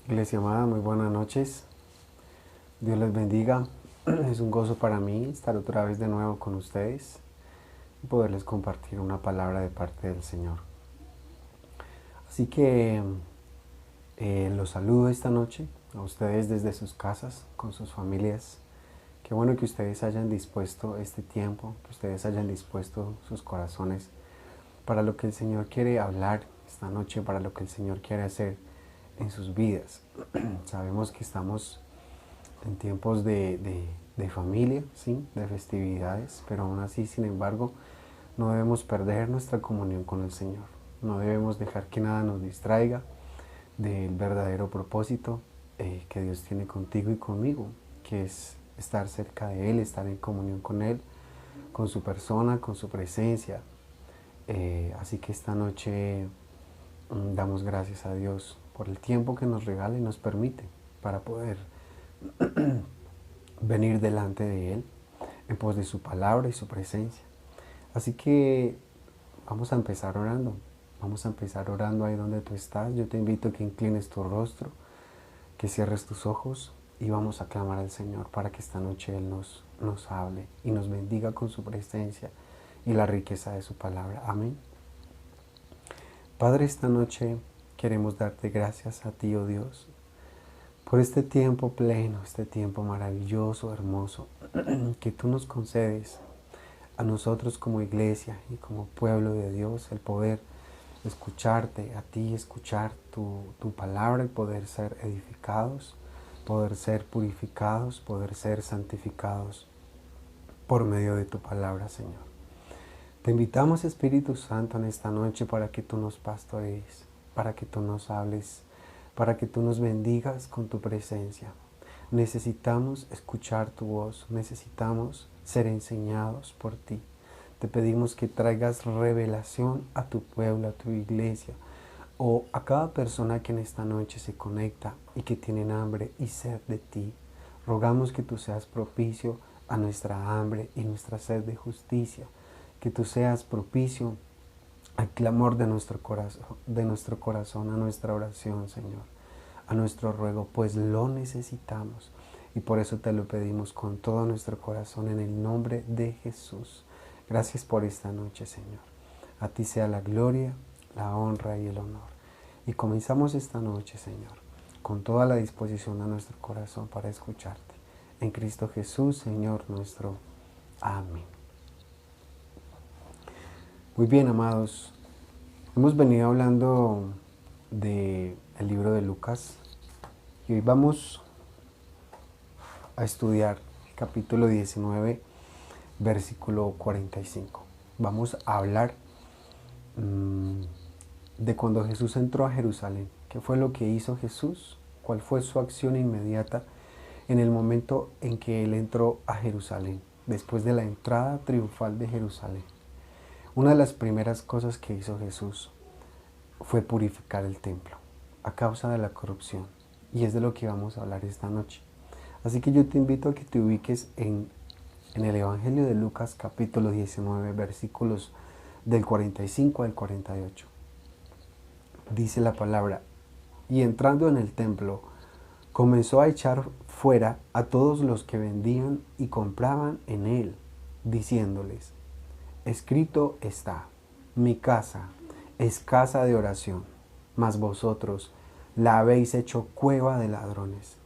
Iglesia amada, muy buenas noches. Dios les bendiga. Es un gozo para mí estar otra vez de nuevo con ustedes y poderles compartir una palabra de parte del Señor. Así que los saludo esta noche a ustedes desde sus casas, con sus familias. Qué bueno que ustedes hayan dispuesto este tiempo, que ustedes hayan dispuesto sus corazones para lo que el Señor quiere hablar esta noche, para lo que el Señor quiere hacer en sus vidas. Sabemos que estamos en tiempos de familia, ¿sí? De festividades, pero aún así, sin embargo, no debemos perder nuestra comunión con el Señor. No debemos dejar que nada nos distraiga del verdadero propósito que Dios tiene contigo y conmigo, que es estar cerca de Él, estar en comunión con Él, con su persona, con su presencia. Así que esta noche damos gracias a Dios por el tiempo que nos regala y nos permite para poder venir delante de Él en pos de su palabra y su presencia. Así que vamos a empezar orando. Vamos a empezar orando ahí donde tú estás. Yo te invito a que inclines tu rostro, que cierres tus ojos y vamos a clamar al Señor para que esta noche Él nos hable y nos bendiga con su presencia y la riqueza de su palabra. Amén. Padre, esta noche queremos darte gracias a ti, oh Dios, por este tiempo pleno, este tiempo maravilloso, hermoso, que tú nos concedes a nosotros como iglesia y como pueblo de Dios, el poder escucharte a ti, escuchar tu palabra, el poder ser edificados, poder ser purificados, poder ser santificados por medio de tu palabra, Señor. Te invitamos, Espíritu Santo, en esta noche para que tú nos pastorees, para que tú nos hables, para que tú nos bendigas con tu presencia. Necesitamos escuchar tu voz, necesitamos ser enseñados por ti. Te pedimos que traigas revelación a tu pueblo, a tu iglesia, o a cada persona que en esta noche se conecta y que tienen hambre y sed de ti. Rogamos que tú seas propicio a nuestra hambre y nuestra sed de justicia, que tú seas propicio al clamor de nuestro corazón, a nuestra oración, Señor, a nuestro ruego, pues lo necesitamos. Y por eso te lo pedimos con todo nuestro corazón en el nombre de Jesús. Gracias por esta noche, Señor. A ti sea la gloria, la honra y el honor. Y comenzamos esta noche, Señor, con toda la disposición de nuestro corazón para escucharte. En Cristo Jesús, Señor nuestro. Amén. Muy bien, amados. Hemos venido hablando del libro de Lucas y hoy vamos a estudiar el capítulo 19, versículo 45. Vamos a hablar de cuando Jesús entró a Jerusalén. ¿Qué fue lo que hizo Jesús? ¿Cuál fue su acción inmediata en el momento en que Él entró a Jerusalén? Después de la entrada triunfal de Jerusalén. Una de las primeras cosas que hizo Jesús fue purificar el templo a causa de la corrupción. Y es de lo que vamos a hablar esta noche. Así que yo te invito a que te ubiques en el Evangelio de Lucas capítulo 19, versículos del 45 al 48. Dice la palabra: y entrando en el templo, comenzó a echar fuera a todos los que vendían y compraban en él, diciéndoles: escrito está, mi casa es casa de oración, mas vosotros la habéis hecho cueva de ladrones.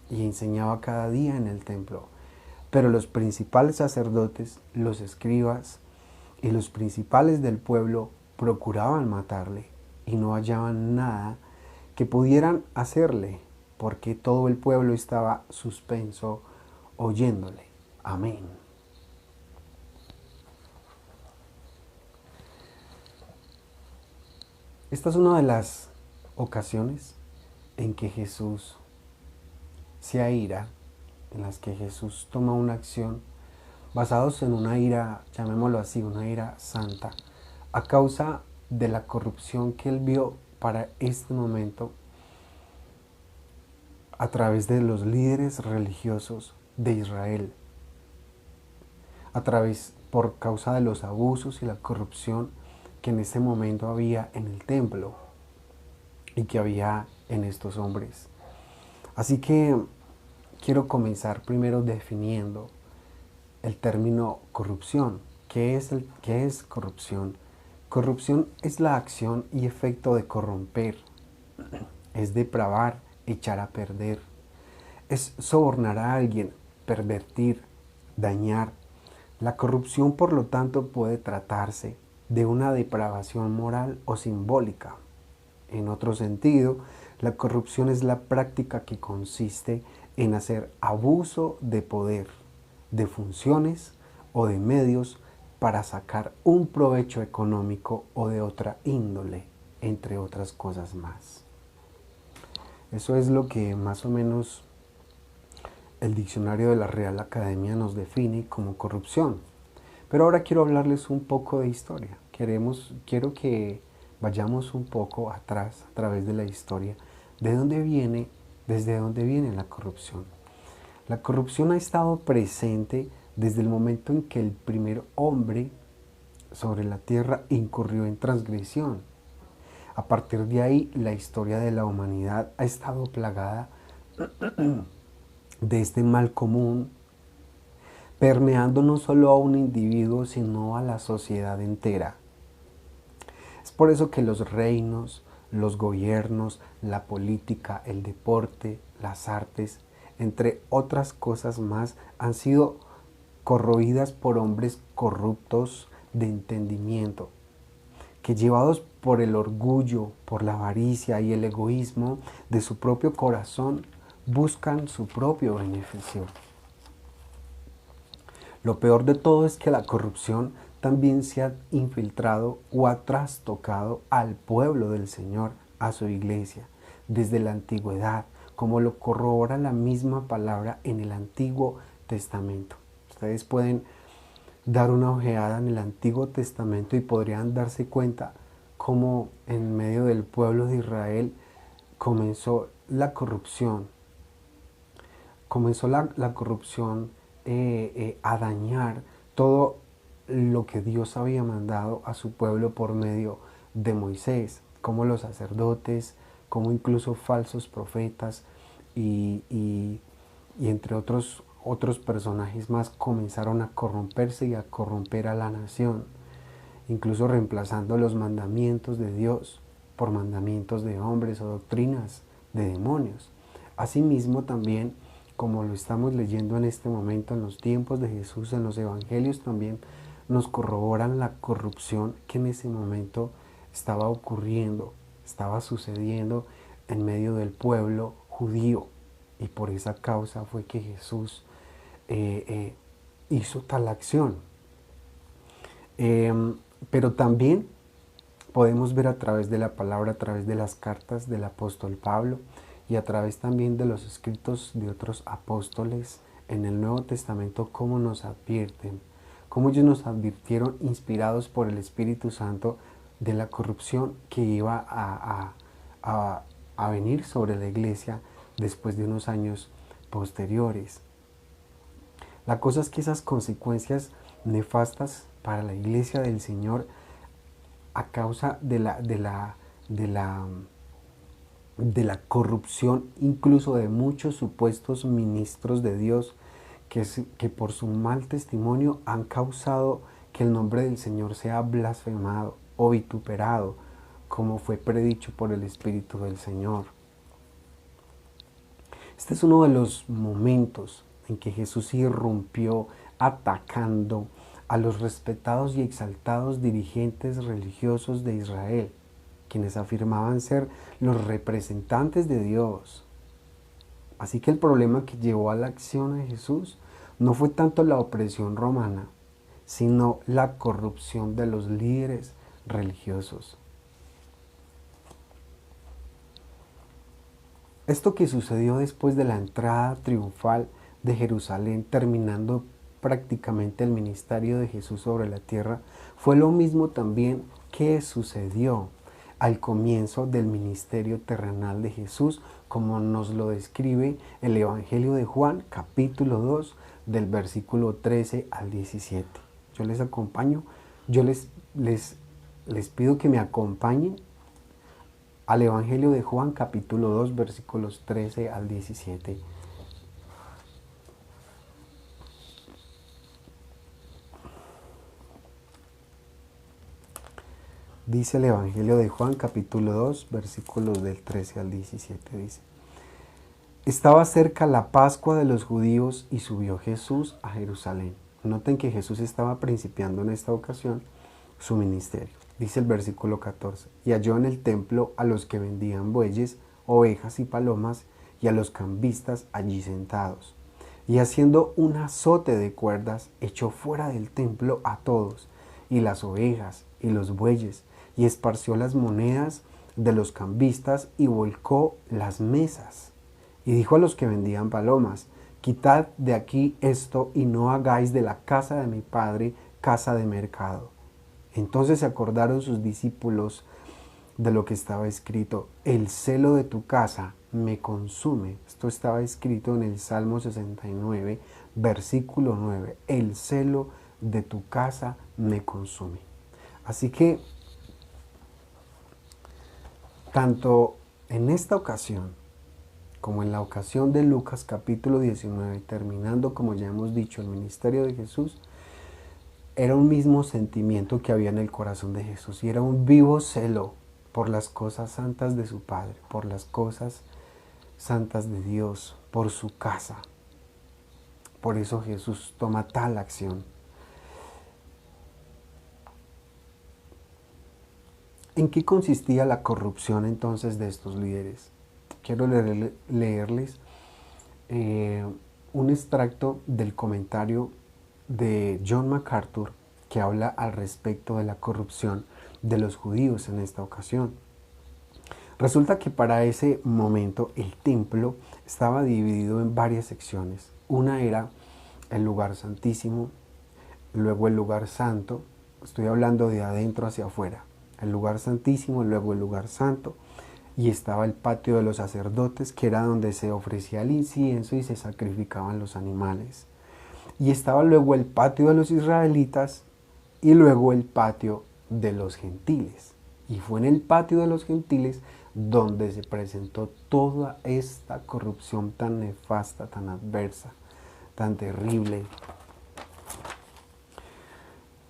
Y enseñaba cada día en el templo. Pero los principales sacerdotes, los escribas y los principales del pueblo procuraban matarle y no hallaban nada que pudieran hacerle, porque todo el pueblo estaba suspenso oyéndole. Amén. Esta es una de las ocasiones en que Jesús se aira, en las que Jesús toma una acción basados en una ira, llamémoslo así, una ira santa, a causa de la corrupción que él vio para este momento a través de los líderes religiosos de Israel, por causa de los abusos y la corrupción que en ese momento había en el templo y que había en estos hombres. Así que quiero comenzar primero definiendo el término corrupción. ¿Qué es corrupción? Corrupción es la acción y efecto de corromper, es depravar, echar a perder, es sobornar a alguien, pervertir, dañar. La corrupción, por lo tanto, puede tratarse de una depravación moral o simbólica. En otro sentido, la corrupción es la práctica que consiste en hacer abuso de poder, de funciones o de medios para sacar un provecho económico o de otra índole, entre otras cosas más. Eso es lo que más o menos el diccionario de la Real Academia nos define como corrupción. Pero ahora quiero hablarles un poco de historia. Quiero que vayamos un poco atrás a través de la historia. ¿Desde dónde viene la corrupción? La corrupción ha estado presente desde el momento en que el primer hombre sobre la tierra incurrió en transgresión. A partir de ahí, la historia de la humanidad ha estado plagada de este mal común, permeando no solo a un individuo, sino a la sociedad entera. Es por eso que los reinos, los gobiernos, la política, el deporte, las artes, entre otras cosas más, han sido corroídas por hombres corruptos de entendimiento, que llevados por el orgullo, por la avaricia y el egoísmo de su propio corazón, buscan su propio beneficio. Lo peor de todo es que la corrupción también se ha infiltrado o ha trastocado al pueblo del Señor, a su iglesia, desde la antigüedad, como lo corrobora la misma palabra en el Antiguo Testamento. Ustedes pueden dar una ojeada en el Antiguo Testamento y podrían darse cuenta cómo en medio del pueblo de Israel comenzó la corrupción. Comenzó la corrupción a dañar todo lo que Dios había mandado a su pueblo por medio de Moisés, como los sacerdotes, como incluso falsos profetas y entre otros personajes más comenzaron a corromperse y a corromper a la nación, incluso reemplazando los mandamientos de Dios por mandamientos de hombres o doctrinas de demonios. Asimismo también, como lo estamos leyendo en este momento, en los tiempos de Jesús, en los evangelios también nos corroboran la corrupción que en ese momento estaba ocurriendo, estaba sucediendo en medio del pueblo judío. Y por esa causa fue que Jesús hizo tal acción. Pero también podemos ver a través de la palabra, a través de las cartas del apóstol Pablo y a través también de los escritos de otros apóstoles en el Nuevo Testamento, cómo nos advierten, cómo ellos nos advirtieron, inspirados por el Espíritu Santo, de la corrupción que iba a venir sobre la iglesia después de unos años posteriores. La cosa es que esas consecuencias nefastas para la iglesia del Señor, a causa de la corrupción incluso de muchos supuestos ministros de Dios que por su mal testimonio han causado que el nombre del Señor sea blasfemado o vituperado, como fue predicho por el Espíritu del Señor. Este es uno de los momentos en que Jesús irrumpió atacando a los respetados y exaltados dirigentes religiosos de Israel, quienes afirmaban ser los representantes de Dios. Así que el problema que llevó a la acción de Jesús no fue tanto la opresión romana, sino la corrupción de los líderes religiosos. Esto que sucedió después de la entrada triunfal de Jerusalén, terminando prácticamente el ministerio de Jesús sobre la tierra, fue lo mismo también que sucedió al comienzo del ministerio terrenal de Jesús, como nos lo describe el Evangelio de Juan, capítulo 2, del versículo 13 al 17. Yo les acompaño, yo les pido que me acompañen al Evangelio de Juan, capítulo 2, versículos 13 al 17. Dice el Evangelio de Juan, capítulo 2, versículos del 13 al 17, dice: Estaba cerca la Pascua de los judíos y subió Jesús a Jerusalén. Noten que Jesús estaba principiando en esta ocasión su ministerio. Dice el versículo 14: Y halló en el templo a los que vendían bueyes, ovejas y palomas, y a los cambistas allí sentados. Y haciendo un azote de cuerdas, echó fuera del templo a todos, y las ovejas y los bueyes, y esparció las monedas de los cambistas y volcó las mesas. Y dijo a los que vendían palomas: Quitad de aquí esto y no hagáis de la casa de mi padre casa de mercado. Entonces se acordaron sus discípulos de lo que estaba escrito: El celo de tu casa me consume. Esto estaba escrito en el Salmo 69, versículo 9. El celo de tu casa me consume. Así que, tanto en esta ocasión como en la ocasión de Lucas capítulo 19, terminando, como ya hemos dicho, el ministerio de Jesús, era un mismo sentimiento que había en el corazón de Jesús, y era un vivo celo por las cosas santas de su Padre, por las cosas santas de Dios, por su casa. Por eso Jesús toma tal acción. ¿En qué consistía la corrupción entonces de estos líderes? Quiero leerles un extracto del comentario de John MacArthur que habla al respecto de la corrupción de los judíos en esta ocasión. Resulta que para ese momento el templo estaba dividido en varias secciones. Una era el lugar santísimo, luego el lugar santo, estoy hablando de adentro hacia afuera, el lugar santísimo, luego el lugar santo, y estaba el patio de los sacerdotes, que era donde se ofrecía el incienso y se sacrificaban los animales. Y estaba luego el patio de los israelitas y luego el patio de los gentiles. Y fue en el patio de los gentiles donde se presentó toda esta corrupción tan nefasta, tan adversa, tan terrible.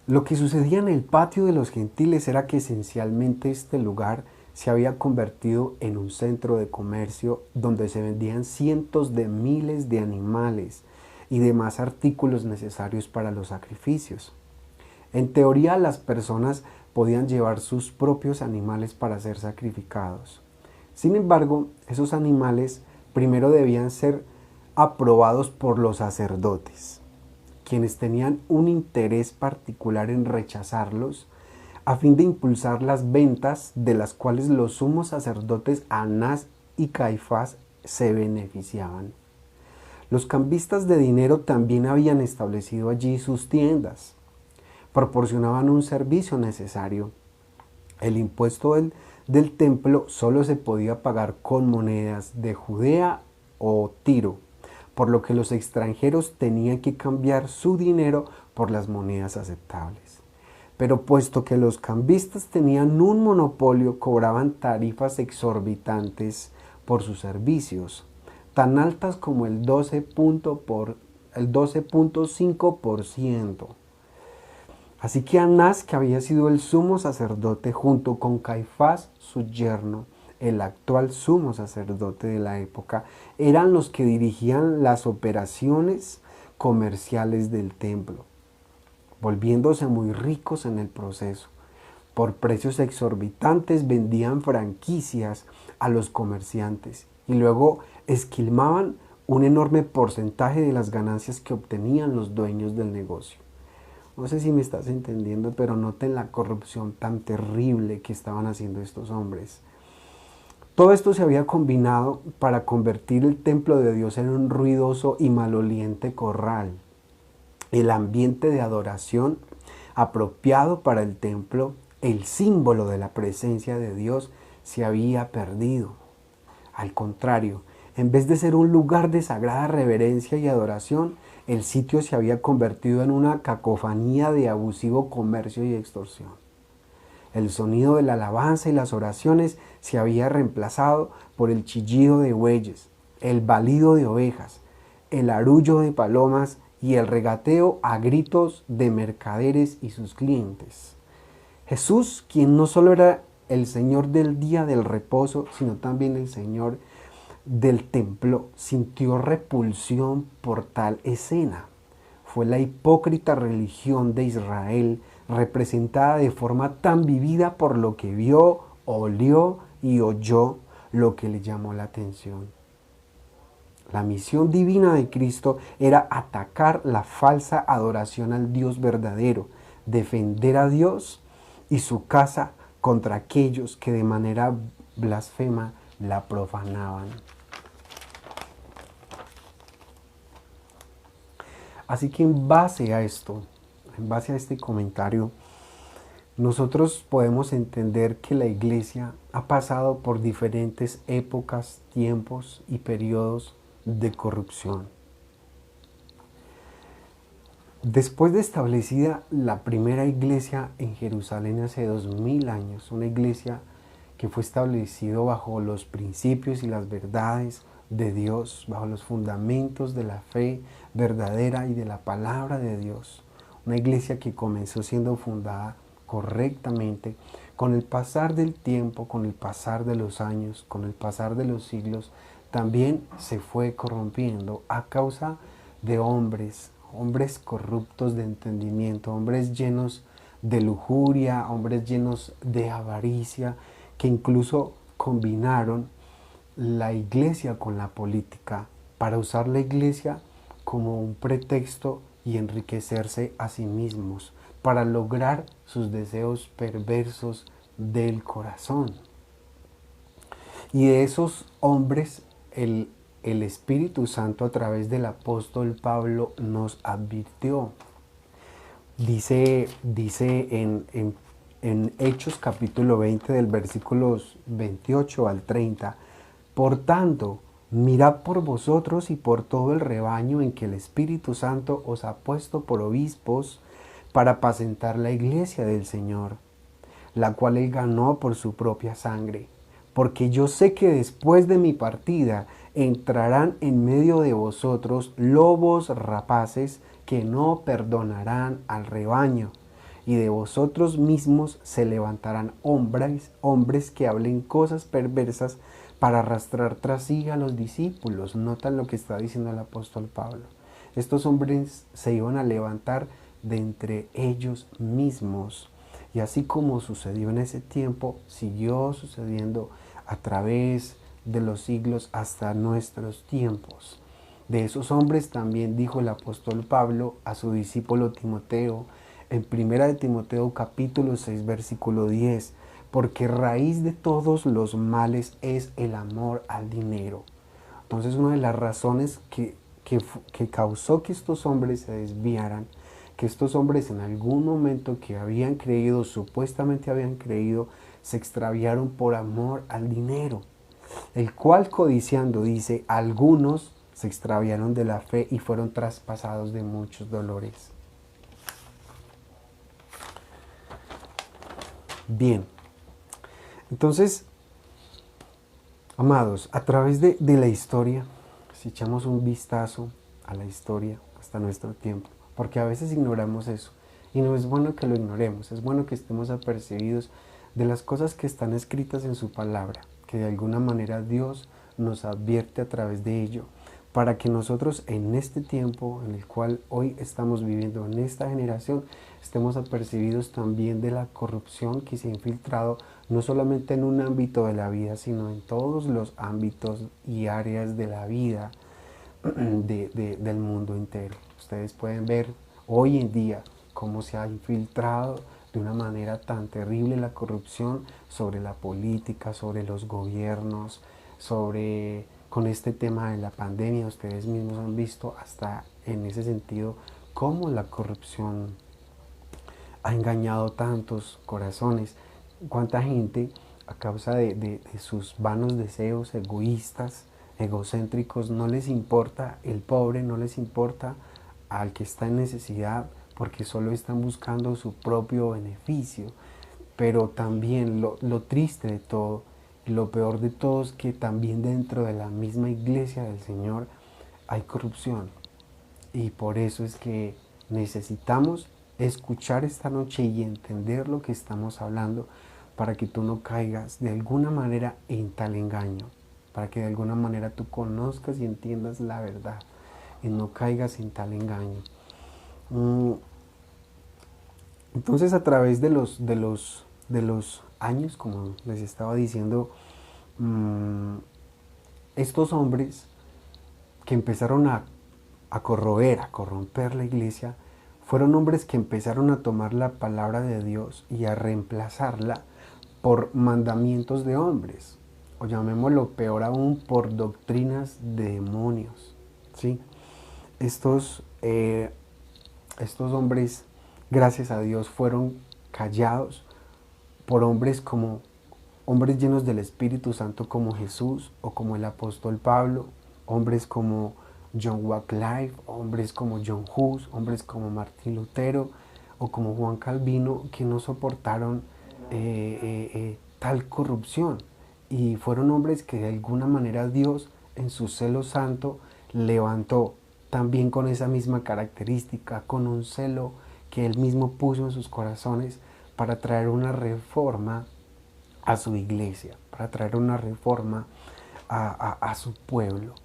Lo que sucedía en el patio de los gentiles era que esencialmente este lugar se había convertido en un centro de comercio donde se vendían cientos de miles de animales y demás artículos necesarios para los sacrificios. En teoría, las personas podían llevar sus propios animales para ser sacrificados. Sin embargo, esos animales primero debían ser aprobados por los sacerdotes, quienes tenían un interés particular en rechazarlos a fin de impulsar las ventas, de las cuales los sumos sacerdotes Anás y Caifás se beneficiaban. Los cambistas de dinero también habían establecido allí sus tiendas. Proporcionaban un servicio necesario. El impuesto del templo solo se podía pagar con monedas de Judea o Tiro, por lo que los extranjeros tenían que cambiar su dinero por las monedas aceptables. Pero puesto que los cambistas tenían un monopolio, cobraban tarifas exorbitantes por sus servicios, tan altas como el 12.5%. Así que Anás, que había sido el sumo sacerdote, junto con Caifás, su yerno, el actual sumo sacerdote de la época, eran los que dirigían las operaciones comerciales del templo, volviéndose muy ricos en el proceso. Por precios exorbitantes vendían franquicias a los comerciantes y luego esquilmaban un enorme porcentaje de las ganancias que obtenían los dueños del negocio. No sé si me estás entendiendo, pero noten la corrupción tan terrible que estaban haciendo estos hombres. Todo esto se había combinado para convertir el templo de Dios en un ruidoso y maloliente corral. El ambiente de adoración apropiado para el templo, el símbolo de la presencia de Dios, se había perdido. Al contrario, en vez de ser un lugar de sagrada reverencia y adoración, el sitio se había convertido en una cacofonía de abusivo comercio y extorsión. El sonido de la alabanza y las oraciones se había reemplazado por el chillido de bueyes, el balido de ovejas, el arrullo de palomas y el regateo a gritos de mercaderes y sus clientes. Jesús, quien no solo era el Señor del día del reposo, sino también el Señor del templo, sintió repulsión por tal escena. Fue la hipócrita religión de Israel, representada de forma tan vivida por lo que vio, olió y oyó, lo que le llamó la atención. La misión divina de Cristo era atacar la falsa adoración al Dios verdadero, defender a Dios y su casa contra aquellos que de manera blasfema la profanaban. Así que en base a esto, en base a este comentario, nosotros podemos entender que la iglesia ha pasado por diferentes épocas, tiempos y periodos de corrupción. Después de establecida la primera iglesia en Jerusalén hace 2000 años, una iglesia que fue establecida bajo los principios y las verdades de Dios, bajo los fundamentos de la fe verdadera y de la palabra de Dios, una iglesia que comenzó siendo fundada correctamente, con el pasar del tiempo, con el pasar de los años, con el pasar de los siglos, también se fue corrompiendo a causa de hombres corruptos de entendimiento, hombres llenos de lujuria, hombres llenos de avaricia, que incluso combinaron la iglesia con la política para usar la iglesia como un pretexto y enriquecerse a sí mismos, para lograr sus deseos perversos del corazón. Y de esos hombres el Espíritu Santo a través del apóstol Pablo nos advirtió. Dice en Hechos capítulo 20 del versículos 28 al 30, por tanto, mirad por vosotros y por todo el rebaño en que el Espíritu Santo os ha puesto por obispos para apacentar la iglesia del Señor, la cual él ganó por su propia sangre. Porque yo sé que después de mi partida entrarán en medio de vosotros lobos rapaces que no perdonarán al rebaño, y de vosotros mismos se levantarán hombres que hablen cosas perversas para arrastrar tras sí a los discípulos. Notan lo que está diciendo el apóstol Pablo. Estos hombres se iban a levantar de entre ellos mismos. Y así como sucedió en ese tiempo, siguió sucediendo a través de los siglos hasta nuestros tiempos. De esos hombres también dijo el apóstol Pablo a su discípulo Timoteo, en 1 de Timoteo capítulo 6 versículo 10, porque raíz de todos los males es el amor al dinero. Entonces una de las razones que causó que estos hombres se desviaran, que estos hombres en algún momento que habían creído, supuestamente habían creído, se extraviaron por amor al dinero, el cual codiciando, dice, algunos se extraviaron de la fe y fueron traspasados de muchos dolores. Bien, entonces, amados, a través de la historia, si echamos un vistazo a la historia hasta nuestro tiempo, porque a veces ignoramos eso, y no es bueno que lo ignoremos, es bueno que estemos apercibidos de las cosas que están escritas en su palabra, que de alguna manera Dios nos advierte a través de ello, para que nosotros en este tiempo en el cual hoy estamos viviendo, en esta generación, estemos apercibidos también de la corrupción que se ha infiltrado no solamente en un ámbito de la vida, sino en todos los ámbitos y áreas de la vida del mundo entero. Ustedes pueden ver hoy en día cómo se ha infiltrado de una manera tan terrible la corrupción sobre la política, sobre los gobiernos, con este tema de la pandemia. Ustedes mismos han visto hasta en ese sentido cómo la corrupción ha engañado tantos corazones. Cuánta gente a causa de sus vanos deseos egoístas, egocéntricos, no les importa el pobre, no les importa al que está en necesidad, porque solo están buscando su propio beneficio. pero también lo triste de todo y lo peor de todo es que también dentro de la misma iglesia del Señor hay corrupción. Y por eso es que necesitamos escuchar esta noche y entender lo que estamos hablando para que tú no caigas de alguna manera en tal engaño, para que de alguna manera tú conozcas y entiendas la verdad y no caigas en tal engaño. Entonces, a través de los años, como les estaba diciendo, estos hombres que empezaron a corroer, a corromper la iglesia, fueron hombres que empezaron a tomar la palabra de Dios y a reemplazarla por mandamientos de hombres, o llamémoslo peor aún, por doctrinas de demonios, ¿sí? Estos hombres, gracias a Dios, fueron callados por hombres como hombres llenos del Espíritu Santo como Jesús o como el apóstol Pablo, hombres como John Wycliffe, hombres como John Hus, hombres como Martín Lutero o como Juan Calvino, que no soportaron tal corrupción. Y fueron hombres que de alguna manera Dios en su celo santo levantó también con esa misma característica, con un celo que Él mismo puso en sus corazones para traer una reforma a su iglesia, para traer una reforma a su pueblo.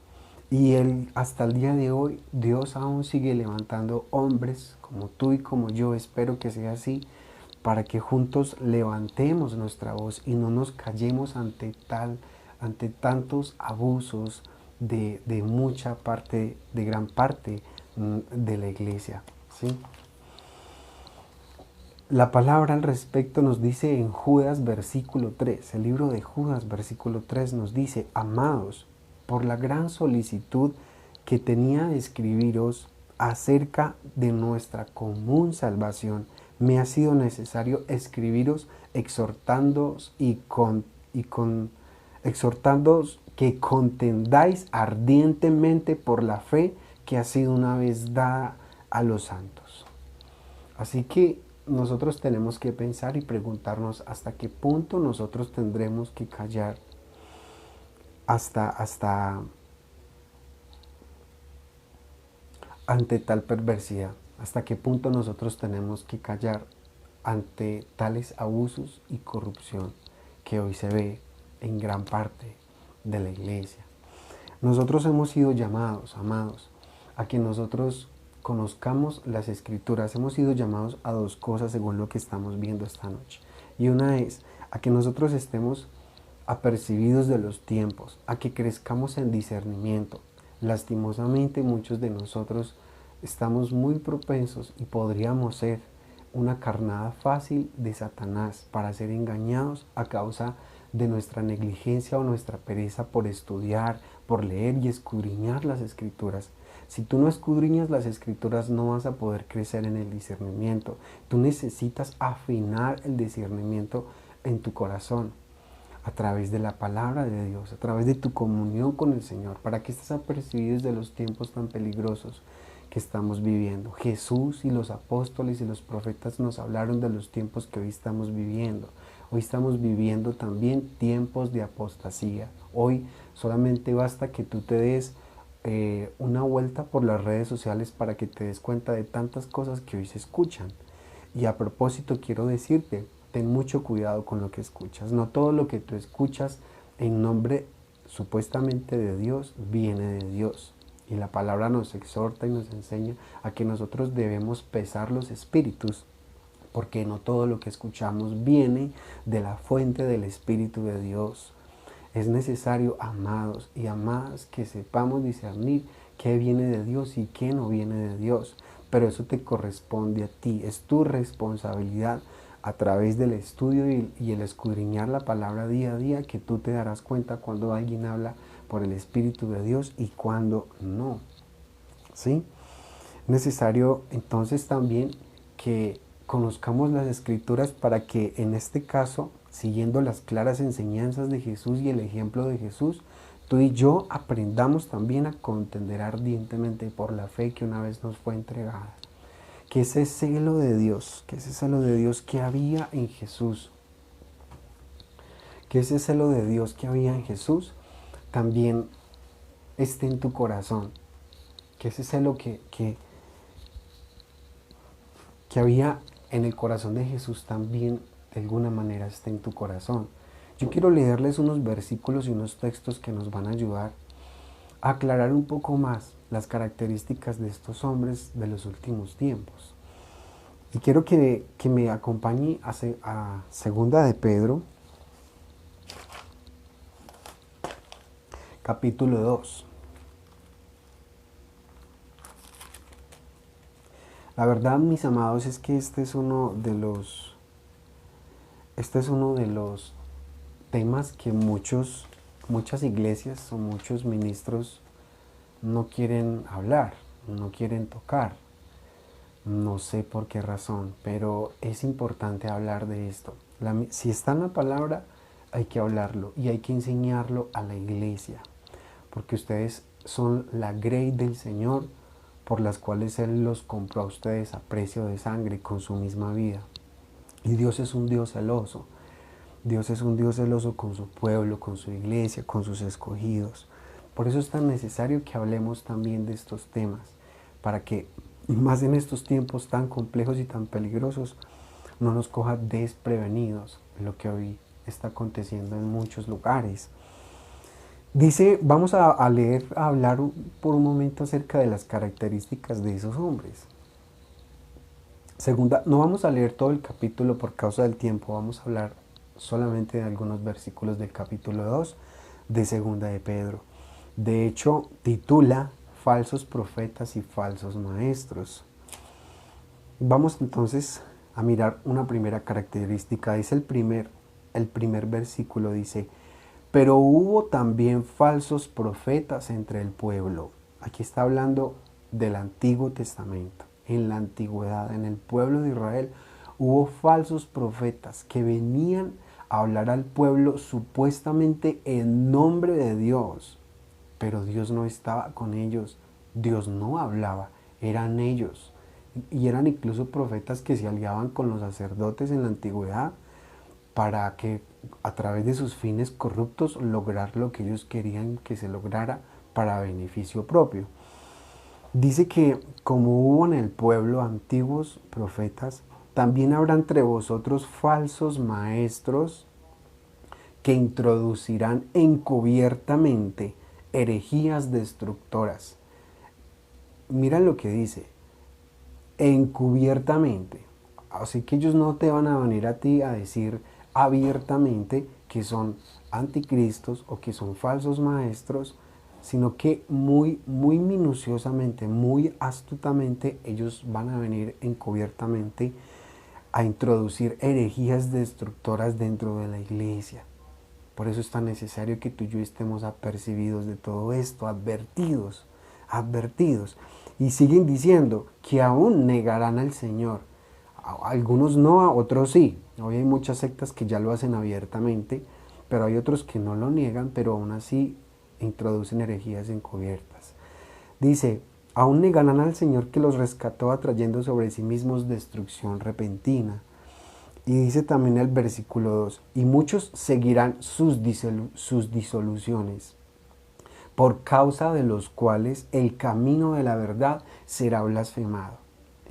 Y él, hasta el día de hoy, Dios aún sigue levantando hombres como tú y como yo, espero que sea así, para que juntos levantemos nuestra voz y no nos callemos ante tantos abusos de mucha parte, de gran parte de la iglesia, ¿sí? La palabra al respecto nos dice en Judas versículo 3, el libro de Judas versículo 3 nos dice: amados, por la gran solicitud que tenía de escribiros acerca de nuestra común salvación, me ha sido necesario escribiros exhortándoos exhortándoos que contendáis ardientemente por la fe que ha sido una vez dada a los santos. Así que nosotros tenemos que pensar y preguntarnos hasta qué punto nosotros tendremos que callar hasta ante tal perversidad, hasta qué punto nosotros tenemos que callar ante tales abusos y corrupción que hoy se ve en gran parte de la iglesia. Nosotros hemos sido llamados, amados, a que nosotros conozcamos las escrituras. Hemos sido llamados a dos cosas según lo que estamos viendo esta noche. Y una es a que nosotros estemos apercibidos de los tiempos, a que crezcamos en discernimiento. Lastimosamente muchos de nosotros estamos muy propensos y podríamos ser una carnada fácil de Satanás para ser engañados a causa de nuestra negligencia o nuestra pereza por estudiar, por leer y escudriñar las escrituras. Si tú no escudriñas las escrituras no vas a poder crecer en el discernimiento. Tú necesitas afinar el discernimiento en tu corazón a través de la palabra de Dios, a través de tu comunión con el Señor, para que estés apercibido de los tiempos tan peligrosos que estamos viviendo. Jesús y los apóstoles y los profetas nos hablaron de los tiempos que hoy estamos viviendo. Hoy estamos viviendo también tiempos de apostasía. Hoy solamente basta que tú te des una vuelta por las redes sociales para que te des cuenta de tantas cosas que hoy se escuchan. Y a propósito quiero decirte, ten mucho cuidado con lo que escuchas. No todo lo que tú escuchas en nombre supuestamente de Dios viene de Dios. Y la palabra nos exhorta y nos enseña a que nosotros debemos pesar los espíritus, porque no todo lo que escuchamos viene de la fuente del Espíritu de Dios. Es necesario, amados y amadas, que sepamos discernir qué viene de Dios y qué no viene de Dios. Pero eso te corresponde a ti, es tu responsabilidad a través del estudio y el escudriñar la palabra día a día, que tú te darás cuenta cuando alguien habla por el Espíritu de Dios y cuando no. ¿Sí? Necesario entonces también que conozcamos las Escrituras para que en este caso, siguiendo las claras enseñanzas de Jesús y el ejemplo de Jesús, tú y yo aprendamos también a contender ardientemente por la fe que una vez nos fue entregada. Que ese celo de Dios que había en Jesús que ese celo de Dios que había en Jesús también esté en tu corazón, que ese celo que había en el corazón de Jesús también de alguna manera esté en tu corazón. Yo quiero leerles unos versículos y unos textos que nos van a ayudar a aclarar un poco más las características de estos hombres de los últimos tiempos. Y quiero que me acompañe a Segunda de Pedro, capítulo 2. La verdad, mis amados, es que este es uno de los temas que muchas iglesias o muchos ministros no quieren hablar, no quieren tocar. No sé por qué razón, pero es importante hablar de esto. Si está en la palabra, hay que hablarlo y hay que enseñarlo a la iglesia, porque ustedes son la grey del Señor, por las cuales Él los compró a ustedes a precio de sangre con su misma vida. Y Dios es un Dios celoso. Dios es un Dios celoso con su pueblo, con su iglesia, con sus escogidos. Por eso es tan necesario que hablemos también de estos temas, para que, más en estos tiempos tan complejos y tan peligrosos, no nos coja desprevenidos lo que hoy está aconteciendo en muchos lugares. Dice, vamos a hablar por un momento acerca de las características de esos hombres. Segunda, no vamos a leer todo el capítulo por causa del tiempo, vamos a hablar solamente de algunos versículos del capítulo 2 de Segunda de Pedro. De hecho, titula Falsos profetas y falsos maestros. Vamos entonces a mirar una primera característica. Dice el primer versículo, dice: pero hubo también falsos profetas entre el pueblo. Aquí está hablando del Antiguo Testamento. En la antigüedad, en el pueblo de Israel, hubo falsos profetas que venían a hablar al pueblo supuestamente en nombre de Dios. Pero Dios no estaba con ellos. Dios no hablaba, eran ellos. Y eran incluso profetas que se aliaban con los sacerdotes en la antigüedad para que a través de sus fines corruptos lograr lo que ellos querían que se lograra para beneficio propio. Dice que como hubo en el pueblo antiguos profetas, también habrá entre vosotros falsos maestros que introducirán encubiertamente herejías destructoras. Mira lo que dice, encubiertamente. Así que ellos no te van a venir a ti a decir abiertamente que son anticristos o que son falsos maestros, sino que muy minuciosamente, muy astutamente, ellos van a venir encubiertamente a introducir herejías destructoras dentro de la iglesia. Por eso es tan necesario que tú y yo estemos apercibidos de todo esto, advertidos. Y siguen diciendo que aún negarán al Señor. Algunos no, otros sí. Hoy hay muchas sectas que ya lo hacen abiertamente, pero hay otros que no lo niegan, pero aún así introducen herejías encubiertas. Dice, aún negarán al Señor que los rescató, atrayendo sobre sí mismos destrucción repentina. Y dice también el versículo 2, y muchos seguirán sus disoluciones, por causa de los cuales el camino de la verdad será blasfemado.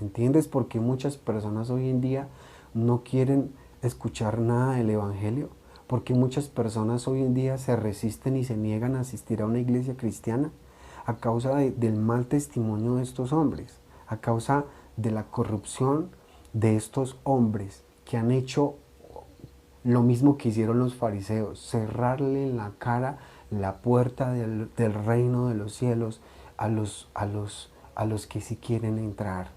¿Entiendes? Porque muchas personas hoy en día no quieren escuchar nada del Evangelio, porque muchas personas hoy en día se resisten y se niegan a asistir a una iglesia cristiana a causa del mal testimonio de estos hombres, a causa de la corrupción de estos hombres que han hecho lo mismo que hicieron los fariseos, cerrarle en la cara la puerta del reino de los cielos a los que sí quieren entrar.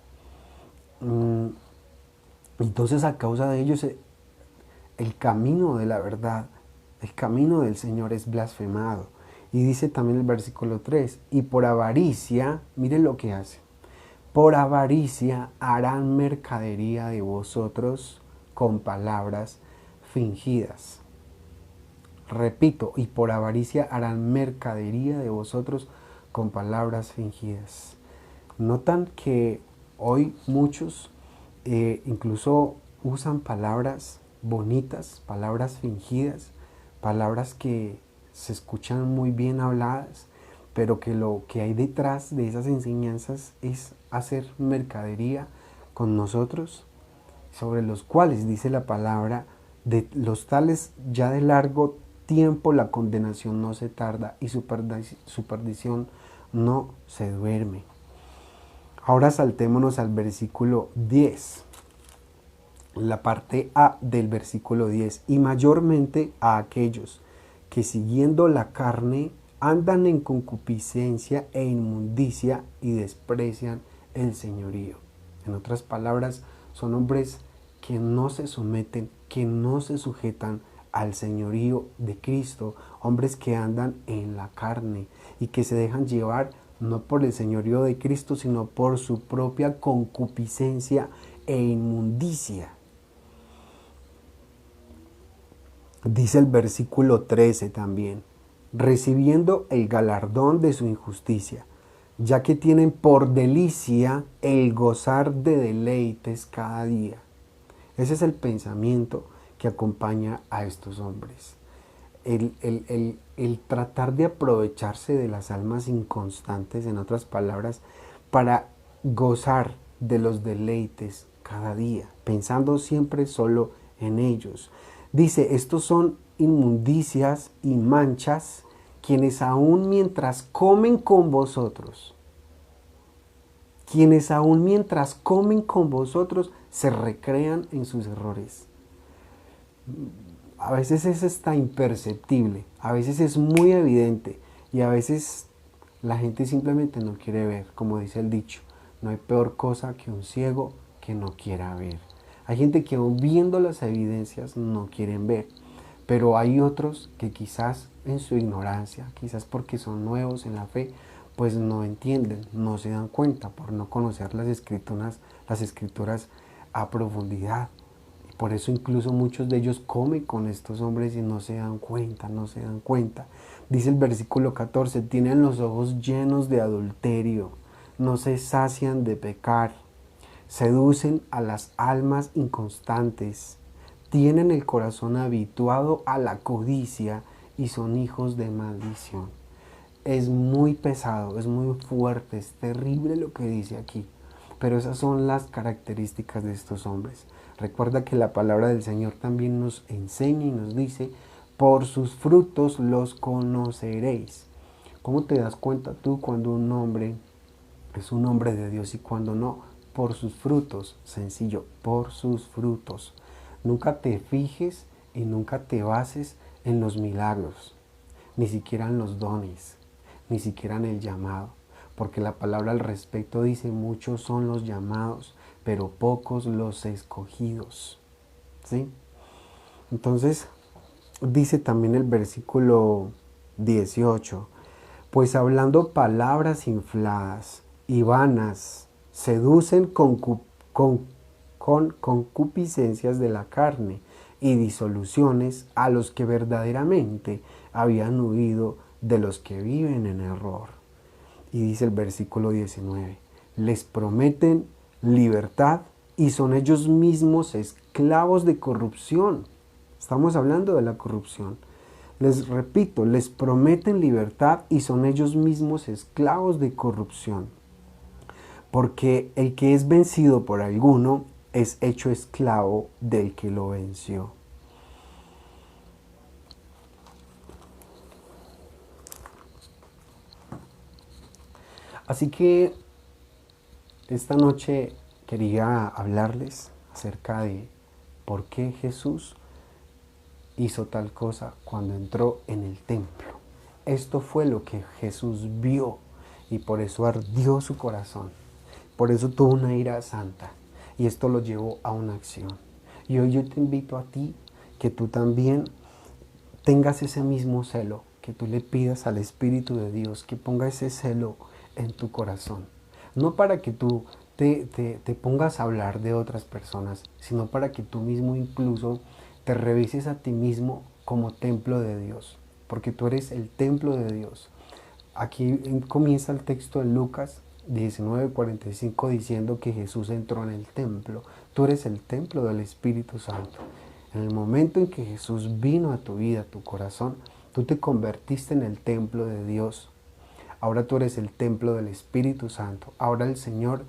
Entonces, a causa de ellos, el camino de la verdad, el camino del Señor es blasfemado. Y dice también el versículo 3, y por avaricia, miren lo que hace, por avaricia harán mercadería de vosotros con palabras fingidas. Repito, y por avaricia harán mercadería de vosotros con palabras fingidas. Notan que hoy muchos incluso usan palabras bonitas, palabras fingidas, palabras que se escuchan muy bien habladas, pero que lo que hay detrás de esas enseñanzas es hacer mercadería con nosotros, sobre los cuales dice la palabra, de los tales ya de largo tiempo la condenación no se tarda y su perdición no se duerme. Ahora saltémonos al versículo 10, la parte A del versículo 10, y mayormente a aquellos que siguiendo la carne andan en concupiscencia e inmundicia y desprecian el señorío. En otras palabras, son hombres que no se someten, que no se sujetan al señorío de Cristo, hombres que andan en la carne y que se dejan llevar no por el señorío de Cristo, sino por su propia concupiscencia e inmundicia. Dice el versículo 13 también, recibiendo el galardón de su injusticia, ya que tienen por delicia el gozar de deleites cada día. Ese es el pensamiento que acompaña a estos hombres. El tratar de aprovecharse de las almas inconstantes, en otras palabras, para gozar de los deleites cada día, pensando siempre solo en ellos. Dice, estos son inmundicias y manchas, quienes aún mientras comen con vosotros, se recrean en sus errores. A veces es hasta imperceptible, a veces es muy evidente y a veces la gente simplemente no quiere ver, como dice el dicho, no hay peor cosa que un ciego que no quiera ver. Hay gente que aún viendo las evidencias no quieren ver, pero hay otros que quizás en su ignorancia, quizás porque son nuevos en la fe, pues no entienden, no se dan cuenta por no conocer las escrituras a profundidad. Por eso incluso muchos de ellos comen con estos hombres y no se dan cuenta. Dice el versículo 14, tienen los ojos llenos de adulterio, no se sacian de pecar, seducen a las almas inconstantes, tienen el corazón habituado a la codicia y son hijos de maldición. Es muy pesado, es muy fuerte, es terrible lo que dice aquí. Pero esas son las características de estos hombres. Recuerda que la palabra del Señor también nos enseña y nos dice, por sus frutos los conoceréis. ¿Cómo te das cuenta tú cuando un hombre es un hombre de Dios y cuando no? Por sus frutos, sencillo, por sus frutos. Nunca te fijes y nunca te bases en los milagros, ni siquiera en los dones, ni siquiera en el llamado. Porque la palabra al respecto dice, muchos son los llamados, pero pocos los escogidos. ¿Sí? Entonces, dice también el versículo 18, pues hablando palabras infladas y vanas, seducen con concupiscencias de la carne y disoluciones a los que verdaderamente habían huido de los que viven en error. Y dice el versículo 19, les prometen libertad y son ellos mismos esclavos de corrupción. Estamos hablando de la corrupción. Les repito, les prometen libertad y son ellos mismos esclavos de corrupción. Porque el que es vencido por alguno es hecho esclavo del que lo venció. Así que esta noche quería hablarles acerca de por qué Jesús hizo tal cosa cuando entró en el templo. Esto fue lo que Jesús vio y por eso ardió su corazón. Por eso tuvo una ira santa y esto lo llevó a una acción. Y hoy yo te invito a ti que tú también tengas ese mismo celo, que tú le pidas al Espíritu de Dios que ponga ese celo en tu corazón. No para que tú te pongas a hablar de otras personas, sino para que tú mismo incluso te revises a ti mismo como templo de Dios, porque tú eres el templo de Dios. Aquí comienza el texto de Lucas 19:45 diciendo que Jesús entró en el templo. Tú eres el templo del Espíritu Santo. En el momento en que Jesús vino a tu vida, a tu corazón, tú te convertiste en el templo de Dios. Ahora tú eres el templo del Espíritu Santo. Ahora el Señor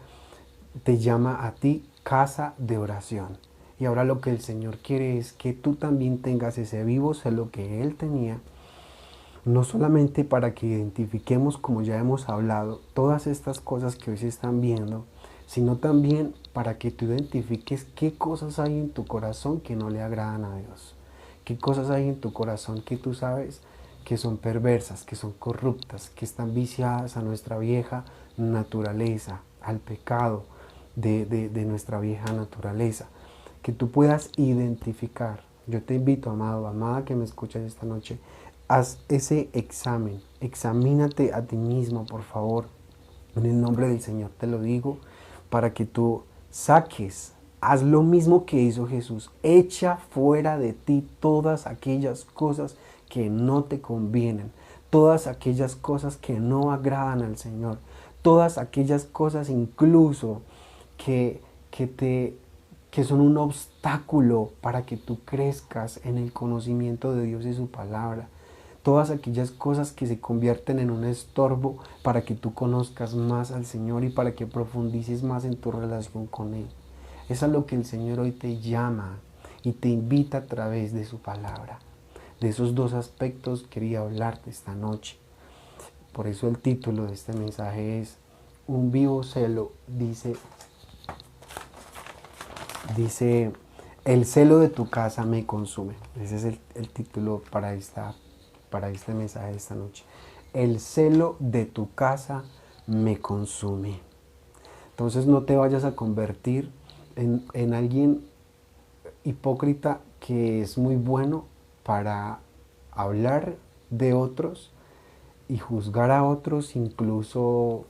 te llama a ti casa de oración. Y ahora lo que el Señor quiere es que tú también tengas ese vivo celo que Él tenía, no solamente para que identifiquemos, como ya hemos hablado, todas estas cosas que hoy se están viendo, sino también para que tú identifiques qué cosas hay en tu corazón que no le agradan a Dios. Qué cosas hay en tu corazón que tú sabes que son perversas, que son corruptas, que están viciadas a nuestra vieja naturaleza, al pecado de nuestra vieja naturaleza. Que tú puedas identificar. Yo te invito, amado, amada que me escuchas esta noche, haz ese examen, examínate a ti mismo, por favor. En el nombre del Señor te lo digo, para que tú saques, haz lo mismo que hizo Jesús. Echa fuera de ti todas aquellas cosas que no te convienen, todas aquellas cosas que no agradan al Señor, todas aquellas cosas incluso que, que son un obstáculo para que tú crezcas en el conocimiento de Dios y su palabra. Todas aquellas cosas que se convierten en un estorbo para que tú conozcas más al Señor y para que profundices más en tu relación con Él. Es a lo que el Señor hoy te llama y te invita a través de su palabra. De esos dos aspectos quería hablarte esta noche. Por eso el título de este mensaje es Un vivo celo, dice, el celo de tu casa me consume. Ese es el título para este mensaje de esta noche. El celo de tu casa me consume. Entonces no te vayas a convertir en alguien hipócrita que es muy bueno para hablar de otros y juzgar a otros, incluso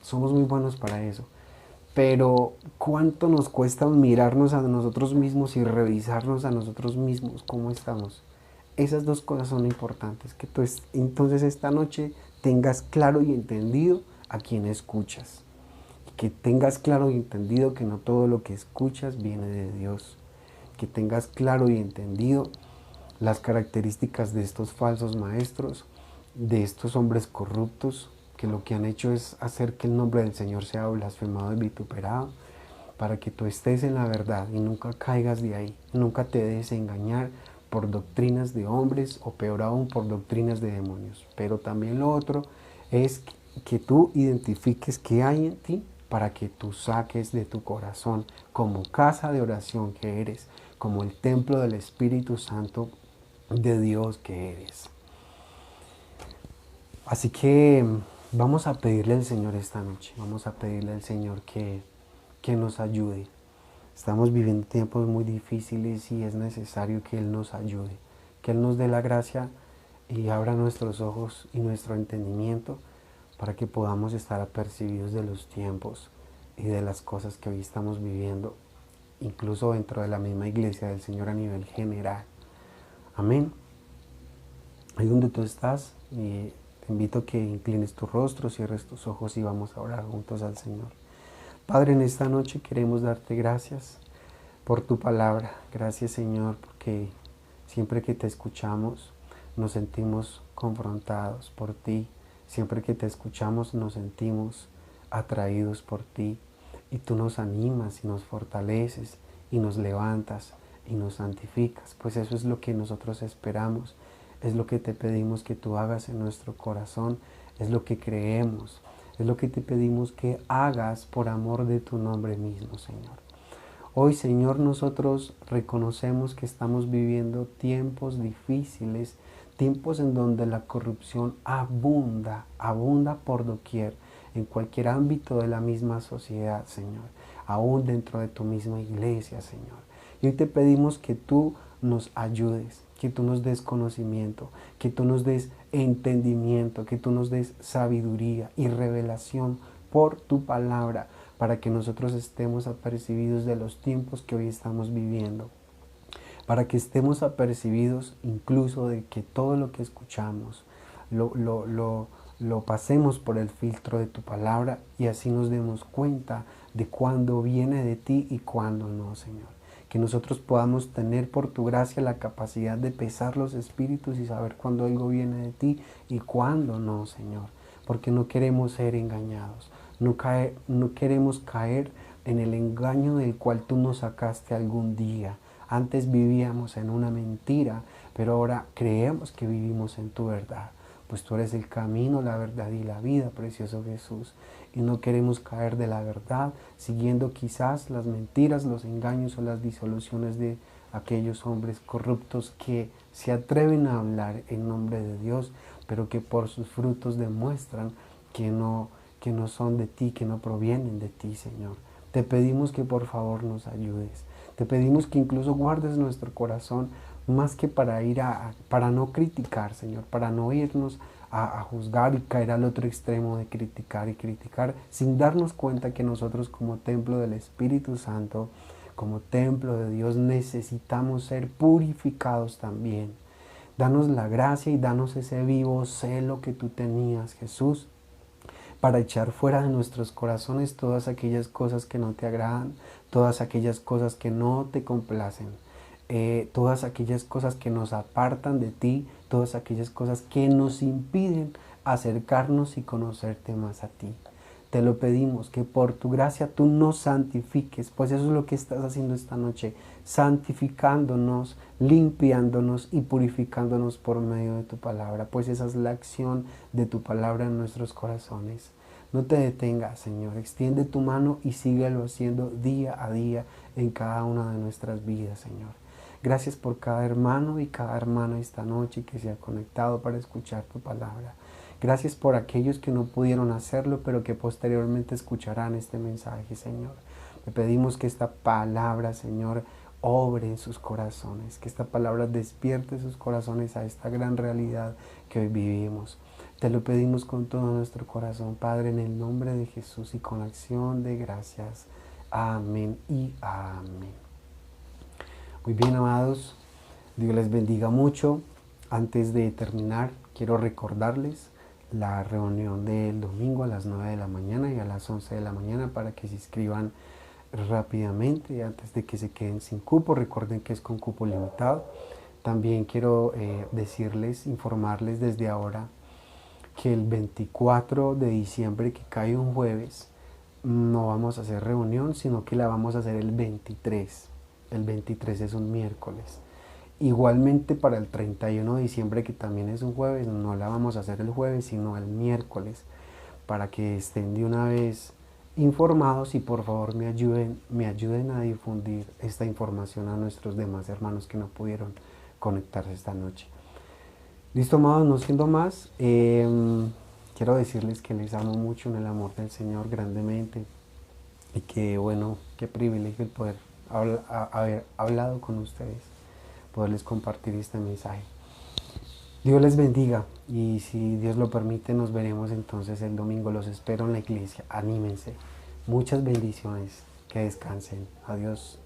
somos muy buenos para eso. Pero ¿cuánto nos cuesta mirarnos a nosotros mismos y revisarnos a nosotros mismos cómo estamos? Esas dos cosas son importantes, que tú entonces esta noche tengas claro y entendido a quién escuchas. Que tengas claro y entendido que no todo lo que escuchas viene de Dios. Que tengas claro y entendido las características de estos falsos maestros, de estos hombres corruptos, que lo que han hecho es hacer que el nombre del Señor sea blasfemado y vituperado, para que tú estés en la verdad y nunca caigas de ahí, nunca te dejes engañar por doctrinas de hombres o peor aún por doctrinas de demonios. Pero también lo otro es que tú identifiques qué hay en ti para que tú saques de tu corazón, como casa de oración que eres, como el templo del Espíritu Santo de Dios que eres. Así que vamos a pedirle al Señor esta noche, vamos a pedirle al Señor que nos ayude. Estamos viviendo tiempos muy difíciles y es necesario que Él nos ayude, que Él nos dé la gracia y abra nuestros ojos y nuestro entendimiento para que podamos estar apercibidos de los tiempos y de las cosas que hoy estamos viviendo, incluso dentro de la misma iglesia del Señor a nivel general. Amén. Ahí donde tú estás, te invito a que inclines tu rostro, cierres tus ojos y vamos a orar juntos al Señor. Padre, en esta noche queremos darte gracias por tu palabra. Gracias, Señor, porque siempre que te escuchamos nos sentimos confrontados por ti. Siempre que te escuchamos nos sentimos atraídos por ti. Y tú nos animas y nos fortaleces y nos levantas y nos santificas. Pues eso es lo que nosotros esperamos. Es lo que te pedimos que tú hagas en nuestro corazón. Es lo que creemos. Es lo que te pedimos que hagas por amor de tu nombre mismo, Señor. Hoy, Señor, nosotros reconocemos que estamos viviendo tiempos difíciles, tiempos en donde la corrupción abunda por doquier, en cualquier ámbito de la misma sociedad, Señor, aún dentro de tu misma iglesia, Señor. Y hoy te pedimos que tú nos ayudes, que tú nos des conocimiento, que tú nos des entendimiento, que tú nos des sabiduría y revelación por tu palabra, para que nosotros estemos apercibidos de los tiempos que hoy estamos viviendo, para que estemos apercibidos incluso de que todo lo que escuchamos lo pasemos por el filtro de tu palabra y así nos demos cuenta de cuándo viene de ti y cuándo no, Señor. que nosotros podamos tener por tu gracia la capacidad de pesar los espíritus y saber cuándo algo viene de ti y cuándo no, Señor, porque no queremos ser engañados, no queremos caer en el engaño del cual tú nos sacaste algún día. Antes vivíamos en una mentira, pero ahora creemos que vivimos en tu verdad, pues tú eres el camino, la verdad y la vida, precioso Jesús. Y no queremos caer de la verdad, siguiendo quizás las mentiras, los engaños o las disoluciones de aquellos hombres corruptos que se atreven a hablar en nombre de Dios, pero que por sus frutos demuestran que no son de ti, que no provienen de ti, Señor. Te pedimos que por favor nos ayudes. Te pedimos que incluso guardes nuestro corazón más que para no criticar, Señor, para no irnos a juzgar y caer al otro extremo de criticar y criticar, sin darnos cuenta que nosotros como templo del Espíritu Santo, como templo de Dios, necesitamos ser purificados también. Danos la gracia y danos ese vivo celo que tú tenías, Jesús, para echar fuera de nuestros corazones todas aquellas cosas que no te agradan, todas aquellas cosas que no te complacen, todas aquellas cosas que nos apartan de ti, todas aquellas cosas que nos impiden acercarnos y conocerte más a ti. Te lo pedimos, que por tu gracia tú nos santifiques, pues eso es lo que estás haciendo esta noche, santificándonos, limpiándonos y purificándonos por medio de tu palabra, pues esa es la acción de tu palabra en nuestros corazones. No te detengas, Señor, extiende tu mano y síguelo haciendo día a día en cada una de nuestras vidas, Señor. Gracias por cada hermano y cada hermana esta noche que se ha conectado para escuchar tu palabra. Gracias por aquellos que no pudieron hacerlo, pero que posteriormente escucharán este mensaje, Señor. Te pedimos que esta palabra, Señor, obre en sus corazones, que esta palabra despierte sus corazones a esta gran realidad que hoy vivimos. Te lo pedimos con todo nuestro corazón, Padre, en el nombre de Jesús y con acción de gracias. Amén y amén. Muy bien, amados, Dios les bendiga mucho. Antes de terminar, quiero recordarles la reunión del domingo a las 9 de la mañana y a las 11 de la mañana para que se inscriban rápidamente antes de que se queden sin cupo. Recuerden que es con cupo limitado. También quiero informarles desde ahora que el 24 de diciembre, que cae un jueves, no vamos a hacer reunión, sino que la vamos a hacer el 23. El 23 es un miércoles. Igualmente para el 31 de diciembre, que también es un jueves, no la vamos a hacer el jueves, sino el miércoles, para que estén de una vez informados y por favor me ayuden a difundir esta información a nuestros demás hermanos que no pudieron conectarse esta noche. Listo, amados, no siendo más, quiero decirles que les amo mucho en el amor del Señor grandemente y que bueno, qué privilegio el poder haber hablado con ustedes, poderles compartir este mensaje. Dios les bendiga y si Dios lo permite nos veremos entonces el domingo. Los espero en la iglesia. Anímense. Muchas bendiciones. Que descansen. Adiós.